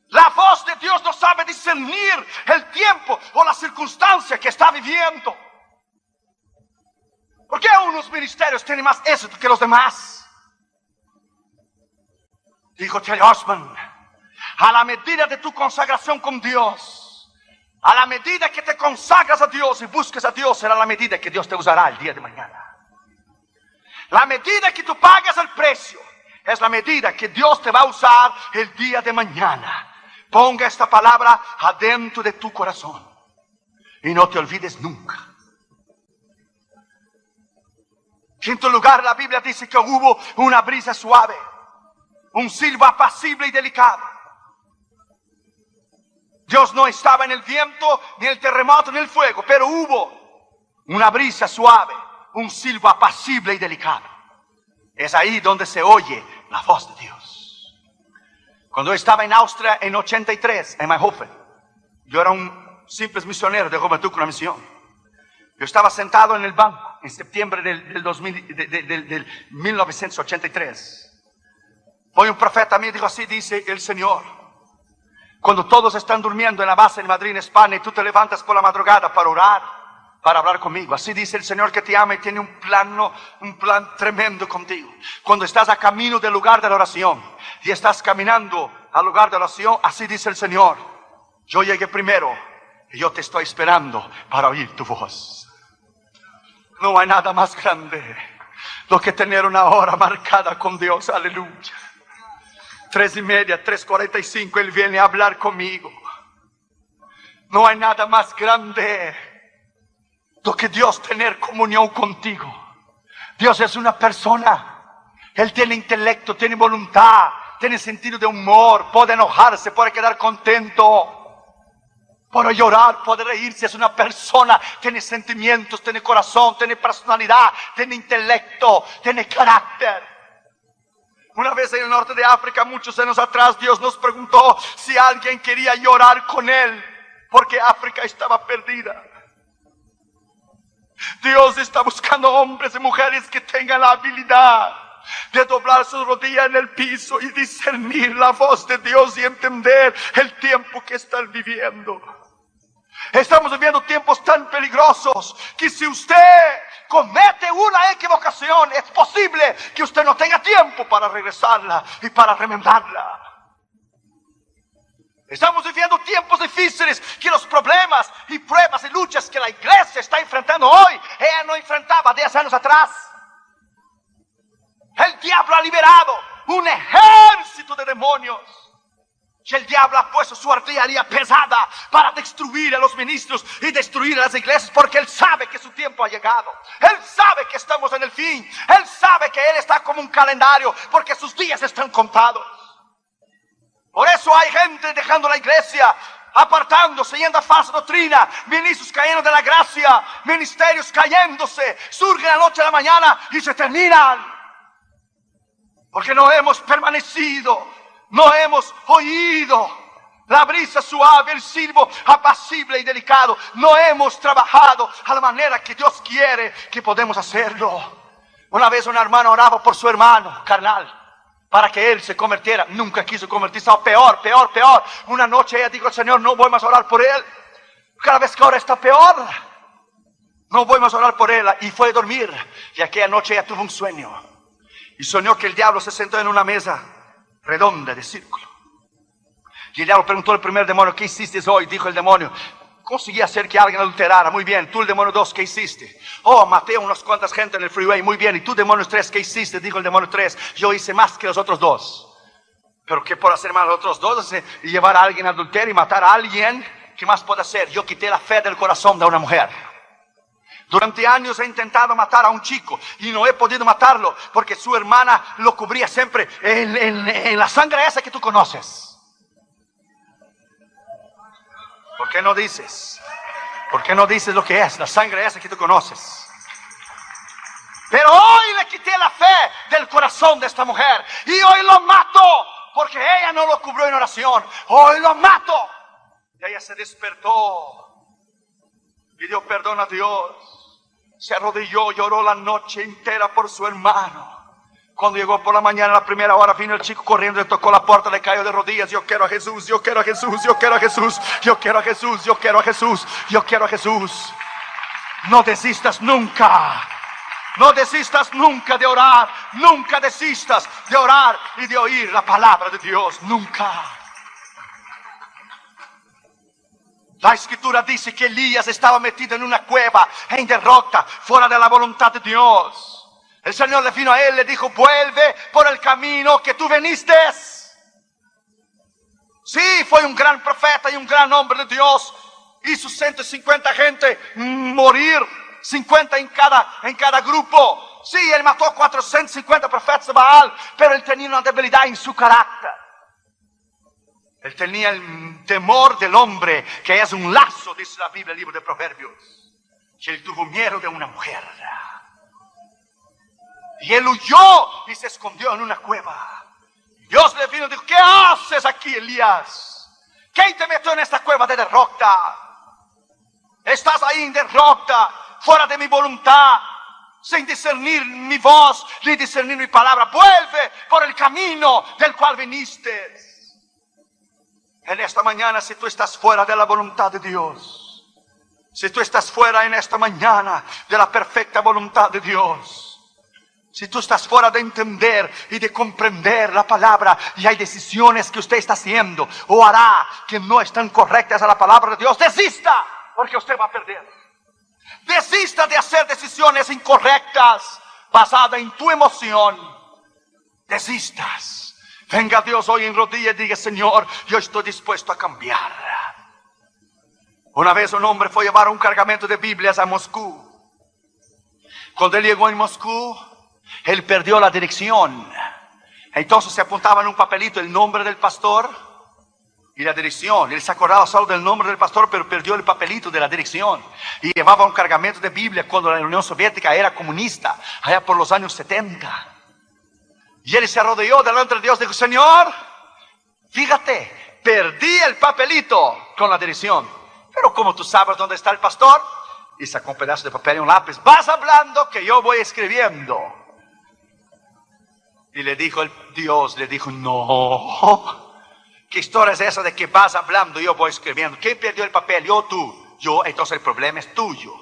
La voz de Dios no sabe discernir el tiempo o la circunstancia que está viviendo. ¿Por qué unos ministerios tienen más éxito que los demás? Dijo Terry Osman: a la medida de tu consagración con Dios, a la medida que te consagras a Dios y busques a Dios, será la medida que Dios te usará el día de mañana. La medida que tú pagas el precio es la medida que Dios te va a usar el día de mañana. Ponga esta palabra adentro de tu corazón y no te olvides nunca. En quinto lugar, la Biblia dice que hubo una brisa suave. un silbo apacible y delicado. Dios no estaba en el viento, ni el terremoto, ni el fuego, pero hubo una brisa suave, un silbo apacible y delicado. Es ahí donde se oye la voz de Dios. Cuando estaba en Austria en 83, en Mayhofen, yo era un simple misionero de Juventud con una Misión. Yo estaba sentado en el banco en septiembre del 1983. Hoy un profeta me dijo: así dice el Señor. Cuando todos están durmiendo en la base en Madrid, en España, y tú te levantas por la madrugada para orar, para hablar conmigo. Así dice el Señor que te ama y tiene un plan tremendo contigo. Cuando estás a camino del lugar de la oración y estás caminando al lugar de la oración, así dice el Señor: yo llegué primero y yo te estoy esperando para oír tu voz. No hay nada más grande lo que tener una hora marcada con Dios. Aleluya. 3:30, 3:45, Él viene a hablar conmigo. No hay nada más grande lo que Dios tener comunión contigo. Dios es una persona. Él tiene intelecto, tiene voluntad, tiene sentido de humor, puede enojarse, puede quedar contento, puede llorar, puede reírse. Es una persona, tiene sentimientos, tiene corazón, tiene personalidad, tiene intelecto, tiene carácter. Una vez en el norte de África, muchos años atrás, Dios nos preguntó si alguien quería llorar con Él, porque África estaba perdida. Dios está buscando hombres y mujeres que tengan la habilidad de doblar sus rodillas en el piso y discernir la voz de Dios y entender el tiempo que están viviendo. Estamos viviendo tiempos tan peligrosos que si usted comete una equivocación, es posible que usted no tenga tiempo para regresarla y para remendarla. Estamos viviendo tiempos difíciles que los problemas y pruebas y luchas que la iglesia está enfrentando hoy, ella no enfrentaba 10 años atrás. El diablo ha liberado un ejército de demonios. Y el diablo ha puesto su artillería pesada para destruir a los ministros y destruir a las iglesias, porque él sabe que su tiempo ha llegado. Él sabe que estamos en el fin. Él sabe que él está como un calendario, porque sus días están contados. Por eso hay gente dejando la iglesia, apartándose, yendo a falsa doctrina, ministros cayendo de la gracia, ministerios cayéndose, surgen a la noche a la mañana y se terminan. Porque no hemos permanecido. No hemos oído la brisa suave, el silbo apacible y delicado. No hemos trabajado a la manera que Dios quiere que podemos hacerlo. Una vez una hermana oraba por su hermano carnal para que él se convirtiera. Nunca quiso convertirse. Peor. Una noche ella dijo: Señor, no voy más a orar por él. Cada vez que ahora está peor. No voy más a orar por él. Y fue a dormir. Y aquella noche ella tuvo un sueño. Y soñó que el diablo se sentó en una mesa redonda de círculo. Y el diablo preguntó al primer demonio: ¿qué hiciste hoy? Dijo el demonio: conseguí hacer que alguien adulterara. Muy bien. Tú, el demonio 2, ¿qué hiciste? Oh, maté a unas cuantas gente en el freeway. Muy bien. Y tú, demonio 3, ¿qué hiciste? Dijo el demonio 3: yo hice más que los otros dos. ¿Pero qué por hacer más los otros dos? Y llevar a alguien a adulterio y matar a alguien. ¿Qué más puedo hacer? Yo quité la fe del corazón de una mujer. Durante años he intentado matar a un chico y no he podido matarlo porque su hermana lo cubría siempre en la sangre esa que tú conoces. ¿Por qué no dices? ¿Por qué no dices lo que es la sangre esa que tú conoces? Pero hoy le quité la fe del corazón de esta mujer y hoy lo mato porque ella no lo cubrió en oración. Hoy lo mato. Y ella se despertó, pidió perdón a Dios. Se arrodilló, lloró la noche entera por su hermano. Cuando llegó por la mañana, a la primera hora, vino el chico corriendo, le tocó la puerta, le cayó de rodillas. Yo quiero a Jesús, yo quiero a Jesús, yo quiero a Jesús, yo quiero a Jesús, yo quiero a Jesús, yo quiero a Jesús. No desistas nunca. No desistas nunca de orar. Nunca desistas de orar y de oír la palabra de Dios. Nunca. La escritura dice que Elías estaba metido en una cueva, en derrota, fuera de la voluntad de Dios. El Señor le vino a él, le dijo: vuelve por el camino que tú veniste. Sí, fue un gran profeta y un gran hombre de Dios. Hizo 150 gente morir, 50 en cada grupo. Sí, él mató 450 profetas de Baal, pero él tenía una debilidad en su carácter. Él tenía el temor del hombre, que es un lazo, dice la Biblia, el libro de Proverbios. Que él tuvo miedo de una mujer. Y él huyó y se escondió en una cueva. Dios le vino y dijo: ¿qué haces aquí, Elías? ¿Quién te metió en esta cueva de derrota? Estás ahí en derrota, fuera de mi voluntad, sin discernir mi voz, ni discernir mi palabra. Vuelve por el camino del cual viniste. En esta mañana, si tú estás fuera de la voluntad de Dios, si tú estás fuera en esta mañana de la perfecta voluntad de Dios, si tú estás fuera de entender y de comprender la palabra, y hay decisiones que usted está haciendo o hará que no están correctas a la palabra de Dios, desista, porque usted va a perder. Desista de hacer decisiones incorrectas basadas en tu emoción. Desistas. Venga Dios hoy en rodillas y diga: Señor, yo estoy dispuesto a cambiar. Una vez un hombre fue a llevar un cargamento de Biblias a Moscú. Cuando él llegó en Moscú, él perdió la dirección. Entonces se apuntaba en un papelito el nombre del pastor y la dirección. Él se acordaba solo del nombre del pastor, pero perdió el papelito de la dirección. Y llevaba un cargamento de Biblia cuando la Unión Soviética era comunista, allá por los años 70. Y él se arrodilló delante de Dios y dijo: Señor, fíjate, perdí el papelito con la dirección, pero como tú sabes dónde está el pastor, y sacó un pedazo de papel y un lápiz: vas hablando que yo voy escribiendo. Y le dijo Dios, le dijo: no, ¿qué historia es esa de que vas hablando y yo voy escribiendo? ¿Quién perdió el papel? Yo, tú. Yo, entonces el problema es tuyo.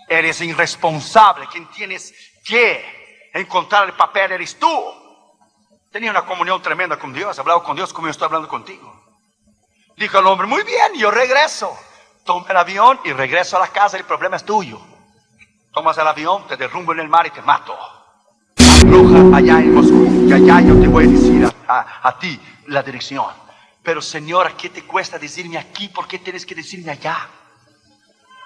Eres irresponsable. Quien tienes que encontrar el papel eres tú. Tenía una comunión tremenda con Dios, hablaba con Dios como yo estoy hablando contigo. Dijo el hombre: muy bien, yo regreso. Toma el avión y regreso a la casa, el problema es tuyo. Tomas el avión, te derrumbo en el mar y te mato. Aloja allá en Moscú, y allá yo te voy a decir a ti la dirección. Pero Señor, ¿qué te cuesta decirme aquí? ¿Por qué tienes que decirme allá?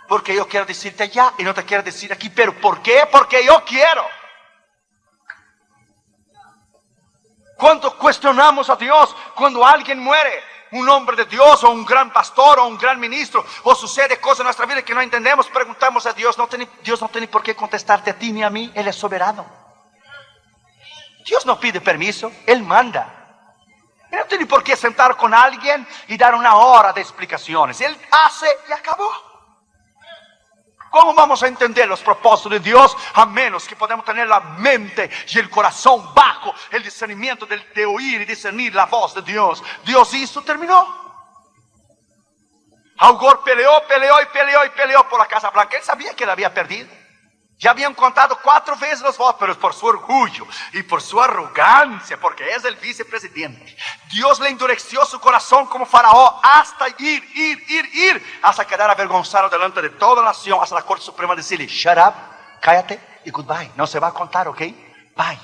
Porque yo quiero decirte allá y no te quiero decir aquí. ¿Pero por qué? Porque yo quiero. ¿Cuánto cuestionamos a Dios cuando alguien muere? Un hombre de Dios, o un gran pastor, o un gran ministro, o sucede cosas en nuestra vida que no entendemos. Preguntamos a Dios. Dios no tiene por qué contestarte a ti ni a mí. Él es soberano. Dios no pide permiso, Él manda. Él no tiene por qué sentar con alguien y dar una hora de explicaciones. Él hace y acabó. ¿Cómo vamos a entender los propósitos de Dios a menos que podamos tener la mente y el corazón bajo el discernimiento de oír y discernir la voz de Dios? Dios hizo, terminó. Al Gore peleó por la Casa Blanca. Él sabía que la había perdido. Ya habían contado 4 veces los votos, pero por su orgullo y por su arrogancia, porque es el vicepresidente, Dios le endureció su corazón como faraón hasta ir, hasta quedar avergonzado delante de toda la nación, hasta la Corte Suprema decirle: shut up, cállate y goodbye. No se va a contar, ¿ok? Bye.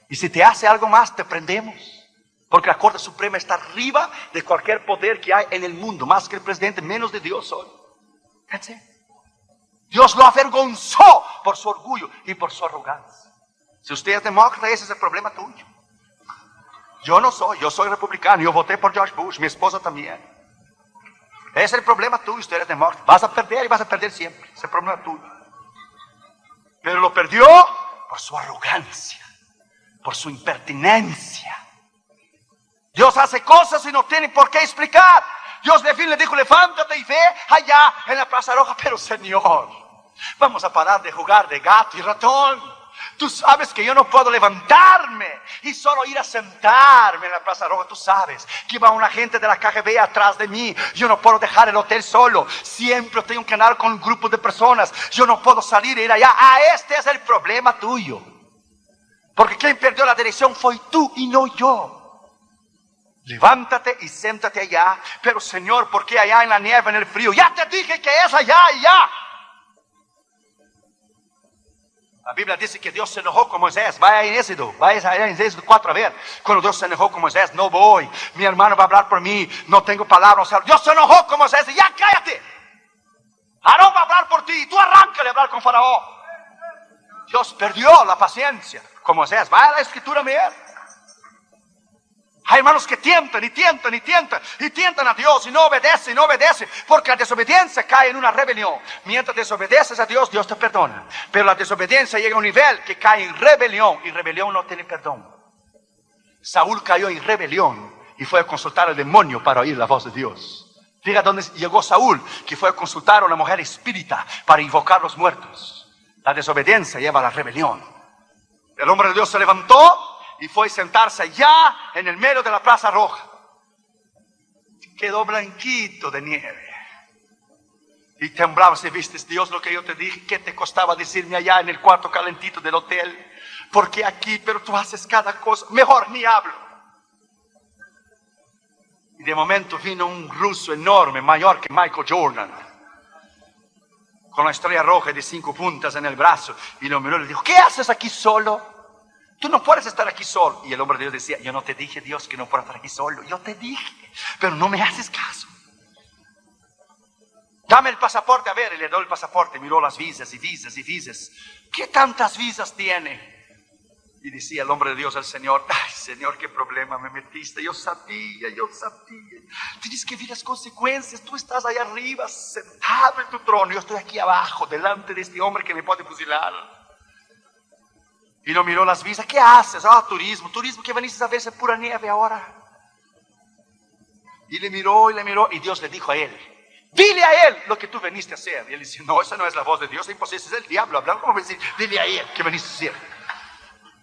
Y si te hace algo más, te prendemos. Porque la Corte Suprema está arriba de cualquier poder que hay en el mundo, más que el presidente, menos de Dios hoy. That's it. Dios lo avergonzó por su orgullo y por su arrogancia. Si usted es demócrata, ese es el problema tuyo. Yo no soy, yo soy republicano, yo voté por George Bush, mi esposa también. Ese es el problema tuyo, usted es demócrata. Vas a perder y vas a perder siempre, ese es el problema tuyo. Pero lo perdió por su arrogancia, por su impertinencia. Dios hace cosas y no tiene por qué explicar. Dios le dijo: levántate y ve allá en la Plaza Roja. Pero Señor, vamos a parar de jugar de gato y ratón. Tú sabes que yo no puedo levantarme y solo ir a sentarme en la Plaza Roja. Tú sabes que va un agente de la KGB atrás de mí. Yo no puedo dejar el hotel solo. Siempre tengo que andar con un grupo de personas. Yo no puedo salir e ir allá. Este es el problema tuyo. Porque quien perdió la dirección fue tú y no yo. Levántate y siéntate allá. Pero Señor, ¿por qué allá en la nieve, en el frío? Ya te dije que es allá y allá. La Biblia dice que Dios se enojó con Moisés. Vaya en Éxodo 4 a ver. Cuando Dios se enojó con Moisés: no voy, mi hermano va a hablar por mí, no tengo palabras. O sea, Dios se enojó con Moisés y ya cállate. Aarón va a hablar por ti, tú arráncale a hablar con Faraón. Dios perdió la paciencia. Como seas, vaya a la escritura a leer. Hay hermanos que tientan y tientan y tientan y tientan a Dios y no obedecen y no obedecen, porque la desobediencia cae en una rebelión. Mientras desobedeces a Dios, Dios te perdona. Pero la desobediencia llega a un nivel que cae en rebelión, y rebelión no tiene perdón. Saúl cayó en rebelión y fue a consultar al demonio para oír la voz de Dios. Fíjate dónde llegó Saúl, que fue a consultar a una mujer espírita para invocar los muertos. La desobediencia lleva a la rebelión. El hombre de Dios se levantó y fue a sentarse allá en el medio de la Plaza Roja. Quedó blanquito de nieve. Y temblaba si viste, Dios, lo que yo te dije. ¿Qué te costaba decirme allá en el cuarto calentito del hotel? Porque aquí, pero tú haces cada cosa. Mejor ni hablo. Y de momento vino un ruso enorme, mayor que Michael Jordan, con la estrella roja de 5 puntas en el brazo. Y lo miró y le dijo: ¿qué haces aquí solo? Tú no puedes estar aquí solo. Y el hombre de Dios decía: yo no te dije, Dios, que no puedo estar aquí solo. Yo te dije, pero no me haces caso. Dame el pasaporte, a ver. Y le doy el pasaporte. Miró las visas y visas y visas. ¿Qué tantas visas tiene? Y decía el hombre de Dios al Señor: ay, Señor, qué problema me metiste. Yo sabía. Tienes que ver las consecuencias. Tú estás allá arriba, sentado en tu trono. Yo estoy aquí abajo, delante de este hombre que me puede fusilar. Y no miró las visas. ¿Qué haces? Turismo que veniste a ver esa pura nieve ahora. Y le miró, y Dios le dijo a él: dile a él lo que tú veniste a hacer. Y él dice: no, esa no es la voz de Dios, es imposible, es el diablo hablando. ¿Cómo voy a decir, dile a él que veniste a hacer?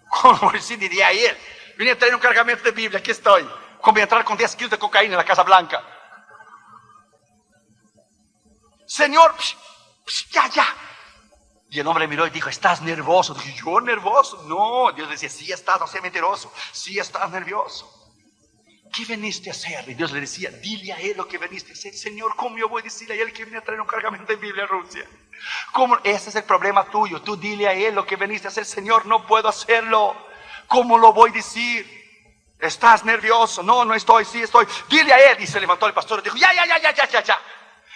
¿Cómo voy a decir, dile a él? Vine a traer un cargamento de Biblia, aquí estoy. ¿Cómo voy a entrar con 10 kilos de cocaína en la Casa Blanca? Señor, ya. Y el hombre miró y dijo: ¿estás nervioso? Dije: ¿yo nervioso? No. Dios decía: sí estás, no seas mentiroso. Sí estás nervioso. ¿Qué veniste a hacer? Y Dios le decía: dile a él lo que veniste a hacer. Señor, ¿cómo yo voy a decirle a él que viene a traer un cargamento de Biblia a Rusia? ¿Cómo? Ese es el problema tuyo. Tú dile a él lo que veniste a hacer. Señor, no puedo hacerlo. ¿Cómo lo voy a decir? ¿Estás nervioso? No, no estoy, sí estoy. Dile a él. Y se levantó el pastor y dijo: ya.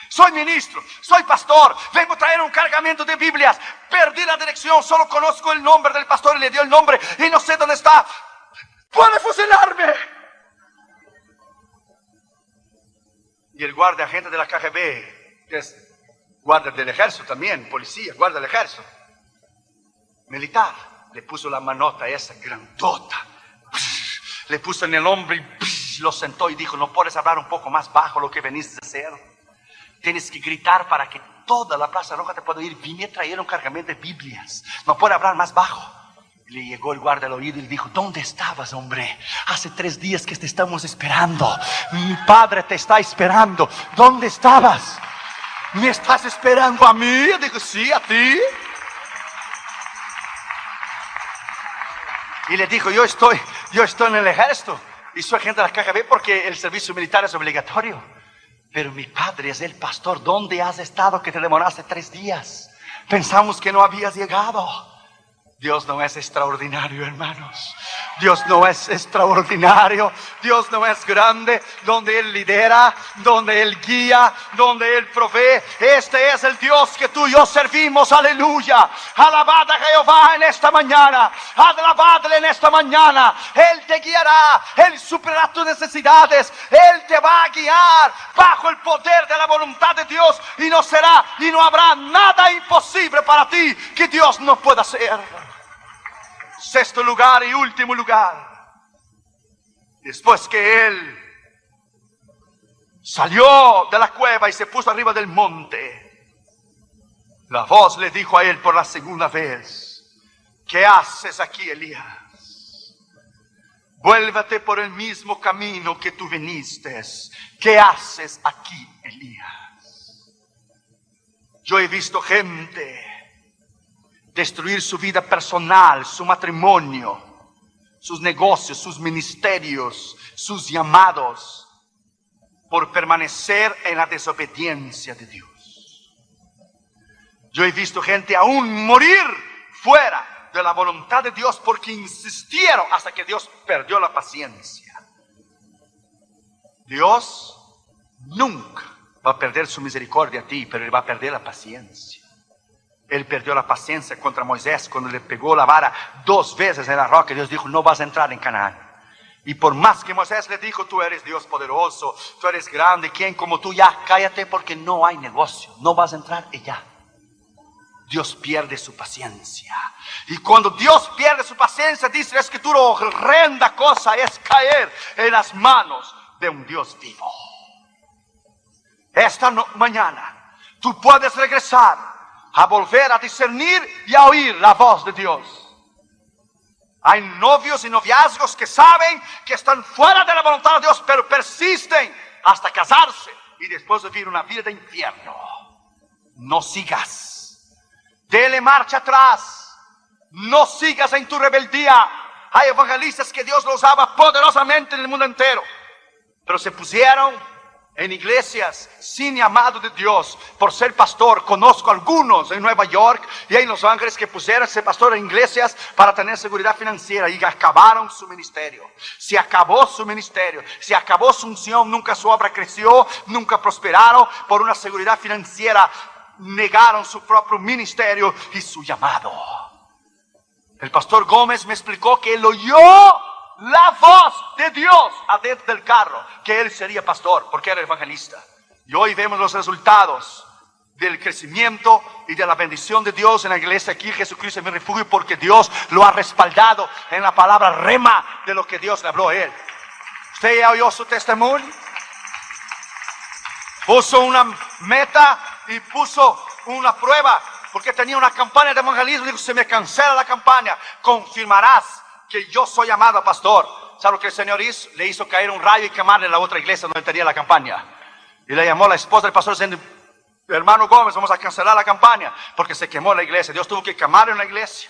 Soy ministro, soy pastor, vengo a traer un cargamento de Biblias. Perdí la dirección, solo conozco el nombre del pastor y le dio el nombre y no sé dónde está. ¡Puede fusilarme! Y el guardia agente de la KGB, que es guardia del ejército también, policía, guardia del ejército, militar, le puso la manota esa grandota, le puso en el hombro y lo sentó y dijo: ¿no puedes hablar un poco más bajo lo que veniste a hacer? Tienes que gritar para que toda la Plaza Roja te pueda oír. Vine a traer un cargamento de Biblias. No puede hablar más bajo. Y le llegó el guardia al oído y le dijo: ¿dónde estabas, hombre? Hace 3 días que te estamos esperando. Mi padre te está esperando. ¿Dónde estabas? ¿Me estás esperando a mí? Yo digo: sí, a ti. Y le dijo: yo estoy en el ejército y soy agente de la KGB porque el servicio militar es obligatorio. Pero mi padre es el pastor. ¿Dónde has estado que te demoraste 3 días? Pensamos que no habías llegado. Dios no es extraordinario, hermanos. Dios no es extraordinario. Dios no es grande. Donde Él lidera, donde Él guía, donde Él provee. Este es el Dios que tú y yo servimos. Aleluya. Alabad a Jehová en esta mañana. Alabadle en esta mañana. Él te guiará. Él superará tus necesidades. Él te va a guiar bajo el poder de la voluntad de Dios. Y no habrá nada imposible para ti que Dios no pueda hacer. 6º lugar y último lugar. Después que él salió de la cueva y se puso arriba del monte, la voz le dijo a él por la segunda vez: ¿qué haces aquí, Elías? Vuélvete por el mismo camino que tú viniste. ¿Qué haces aquí, Elías? Yo he visto gente destruir su vida personal, su matrimonio, sus negocios, sus ministerios, sus llamados, por permanecer en la desobediencia de Dios. Yo he visto gente aún morir fuera de la voluntad de Dios porque insistieron hasta que Dios perdió la paciencia. Dios nunca va a perder su misericordia a ti, pero Él va a perder la paciencia. Él perdió la paciencia contra Moisés cuando le pegó la vara 2 veces en la roca. Dios dijo, no vas a entrar en Canaán. Y por más que Moisés le dijo, tú eres Dios poderoso, tú eres grande, ¿quién como tú? Ya, cállate porque no hay negocio, no vas a entrar y ya. Dios pierde su paciencia. Y cuando Dios pierde su paciencia, dice la Escritura, horrenda cosa es caer en las manos de un Dios vivo. Esta mañana tú puedes regresar a volver a discernir y a oír la voz de Dios. Hay novios y noviazgos que saben que están fuera de la voluntad de Dios, pero persisten hasta casarse y después vivir una vida de infierno. No sigas. Dele marcha atrás. No sigas en tu rebeldía. Hay evangelistas que Dios los usaba poderosamente en el mundo entero, pero se pusieron en iglesias sin llamado de Dios por ser pastor. Conozco algunos en Nueva York y en Los Ángeles que pusieron ser pastor en iglesias para tener seguridad financiera y acabaron su ministerio. Se acabó su ministerio, se acabó su unción, nunca su obra creció, nunca prosperaron por una seguridad financiera. Negaron su propio ministerio y su llamado. El pastor Gómez me explicó que él oyó la voz de Dios adentro del carro, que él sería pastor porque era evangelista. Y hoy vemos los resultados del crecimiento y de la bendición de Dios en la iglesia aquí. Jesucristo es mi refugio, porque Dios lo ha respaldado en la palabra rema de lo que Dios le habló a él. ¿Usted ya oyó su testimonio? Puso una meta y puso una prueba, porque tenía una campaña de evangelismo. Dijo, se me cancela la campaña, confirmarás que yo soy llamado a pastor. ¿Sabe lo que el Señor hizo? Le hizo caer un rayo y quemarle la otra iglesia donde tenía la campaña. Y le llamó a la esposa del pastor diciendo, hermano Gómez, vamos a cancelar la campaña, porque se quemó la iglesia. Dios tuvo que quemar en la iglesia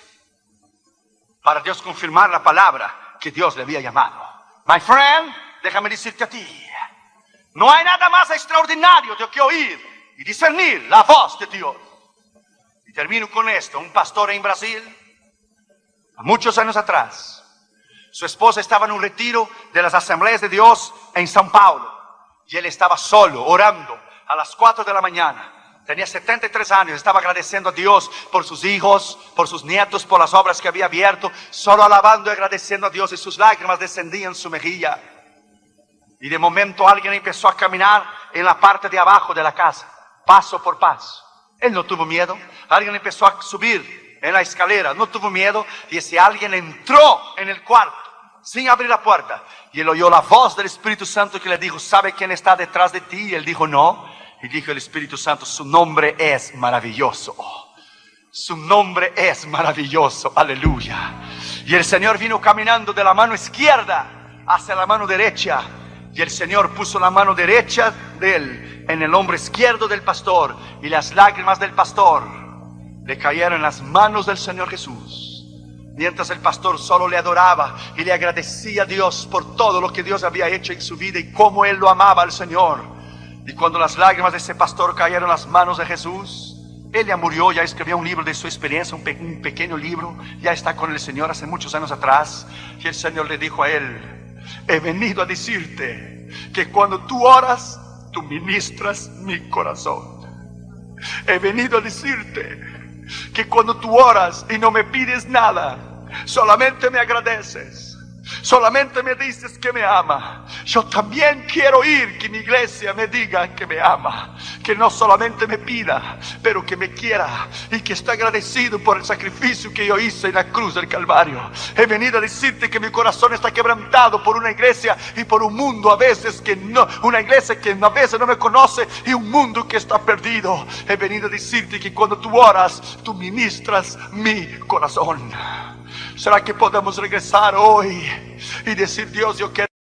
para Dios confirmar la palabra que Dios le había llamado. My friend, déjame decirte a ti, no hay nada más extraordinario de que oír y discernir la voz de Dios. Y termino con esto. Un pastor en Brasil, muchos años atrás, su esposa estaba en un retiro de las Asambleas de Dios en São Paulo, y él estaba solo orando a las 4 de la mañana. Tenía 73 años, estaba agradeciendo a Dios por sus hijos, por sus nietos, por las obras que había abierto, solo alabando y agradeciendo a Dios, y sus lágrimas descendían en su mejilla. Y de momento alguien empezó a caminar en la parte de abajo de la casa, paso por paso. Él no tuvo miedo. Alguien empezó a subir en la escalera, no tuvo miedo, y ese alguien entró en el cuarto sin abrir la puerta, y él oyó la voz del Espíritu Santo que le dijo, ¿sabe quién está detrás de ti? Y él dijo, no. Y dijo el Espíritu Santo, su nombre es maravilloso. Su nombre es maravilloso, aleluya. Y el Señor vino caminando de la mano izquierda hacia la mano derecha, y el Señor puso la mano derecha de él en el hombro izquierdo del pastor, y las lágrimas del pastor le cayeron en las manos del Señor Jesús. Mientras el pastor solo le adoraba y le agradecía a Dios por todo lo que Dios había hecho en su vida y cómo él lo amaba al Señor. Y cuando las lágrimas de ese pastor cayeron en las manos de Jesús, él ya murió, ya escribió un libro de su experiencia, un pequeño libro, ya está con el Señor hace muchos años atrás. Y el Señor le dijo a él, he venido a decirte que cuando tú oras, tú ministras mi corazón. He venido a decirte que cuando tú oras y no me pides nada, solamente me agradeces, solamente me dices que me ama. Yo también quiero oír que mi iglesia me diga que me ama, que no solamente me pida, pero que me quiera y que está agradecido por el sacrificio que yo hice en la cruz del Calvario. He venido a decirte que mi corazón está quebrantado por una iglesia y por un mundo a veces que no, una iglesia que a veces no me conoce y un mundo que está perdido. He venido a decirte que cuando tú oras, tú ministras mi corazón. ¿Será que podemos regresar hoy y decir, Dios, yo quiero